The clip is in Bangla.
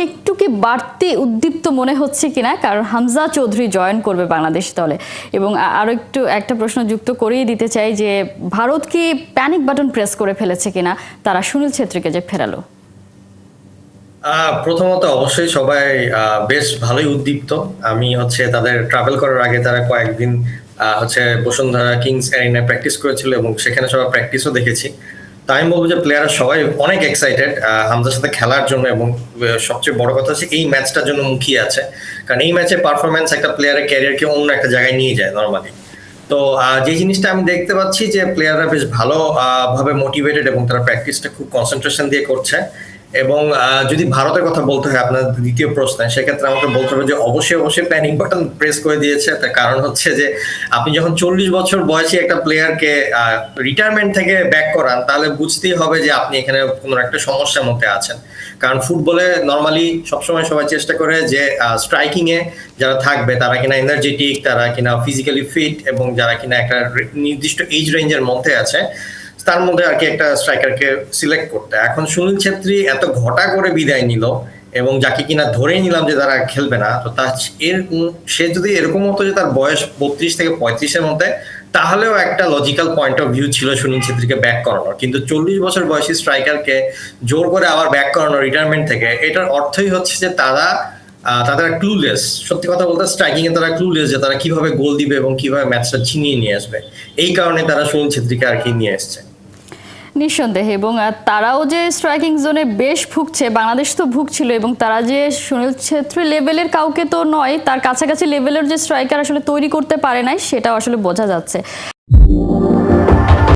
একটু কি বাড়তি উদ্দীপ্ত মনে হচ্ছে কিনা, কারণ হামজা চৌধুরী জয়েন করবে বাংলাদেশ দলে। এবং আরও একটা প্রশ্ন যুক্ত করিয়ে দিতে চাই যে ভারত কি প্যানিক বাটন প্রেস করে ফেলেছে কিনা তারা সুনীল ছেত্রীকে যে ফেরালো? প্রথমত অবশ্যই সবাই বেশ ভালোই উদ্দীপ্ত। আমি তাদের ট্রাভেল করার আগে তারা কয়েকদিন বসুন্ধরা কিংস অ্যারিনায় প্র্যাকটিস করেছিল এবং সেখানে সবাই প্র্যাকটিসও দেখেছি। তাই আমি বলবো যে প্লেয়াররা সবাই অনেক এক্সাইটেড হামজার সাথে খেলার জন্য, এবং সবচেয়ে বড় কথা হচ্ছে এই ম্যাচটার জন্য মুখিয়ে আছে, কারণ এই ম্যাচের পারফরমেন্স একটা প্লেয়ারের ক্যারিয়ারকে অন্য একটা জায়গায় নিয়ে যায় নর্মালি। তো যে জিনিসটা আমি দেখতে পাচ্ছি যে প্লেয়াররা বেশ ভালো ভাবে মোটিভেটেড এবং তারা প্র্যাকটিসটা খুব কনসেন্ট্রেশন দিয়ে করছে। এবং যদি ভারতের কথা বলতে হয় আপনার দ্বিতীয় প্রশ্নে, সেক্ষেত্রে আমাকে বলতে হবে যে অবশ্যই প্যানিক বাটন প্রেস করে দিয়েছে। তার কারণ হচ্ছে যে আপনি যখন 40 বছর বয়সী একটা প্লেয়ারকে রিটায়ারমেন্ট থেকে ব্যাক করান, তাহলে বুঝতেই হবে যে আপনি এখানে কোনো একটা সমস্যার মধ্যে আছেন। কারণ ফুটবলে নর্মালি সবসময় সবাই চেষ্টা করে যে স্ট্রাইকিং এ যারা থাকবে তারা কিনা এনার্জেটিক, তারা কিনা ফিজিক্যালি ফিট, এবং যারা কিনা একটা নির্দিষ্ট এজ রেঞ্জের মধ্যে আছে, তার মধ্যে আর কি একটা স্ট্রাইকারকে সিলেক্ট করতে। এখন সুনীল ছেত্রী এত ঘটা করে বিদায় নিল এবং যাকে কিনা ধরেই নিলাম যে তারা খেলবে না, তো সে যদি এরকম হতো যে তার বয়স 32 থেকে 35-এর মধ্যে, তাহলেও একটা লজিক্যাল পয়েন্ট অফ ভিউ ছিল সুনীল ছেত্রীকে ব্যাক করানোর। কিন্তু 40 বছর বয়সী স্ট্রাইকারকে জোর করে আবার ব্যাক করানো রিটায়ারমেন্ট থেকে, এটার অর্থই হচ্ছে যে তারা ক্লুলেস। সত্যি কথা বলতে স্ট্রাইকিং এ তারা ক্লুলেস যে তারা কিভাবে গোল দিবে এবং কিভাবে ম্যাচটা ছিনিয়ে নিয়ে আসবে। এই কারণে তারা সুনীল ছেত্রীকে আর কি নিয়ে এসছে নিঃসন্দেহে। এবং তারাও যে স্ট্রাইকিং জোনে বেশ ভুগছে, বাংলাদেশ তো ভুগছিল, এবং তারা যে সুনীল ছেত্রী লেভেলের কাউকে তো নয়, তার কাছাকাছি লেভেলের যে স্ট্রাইকার আসলে তৈরি করতে পারে নাই, সেটাও আসলে বোঝা যাচ্ছে।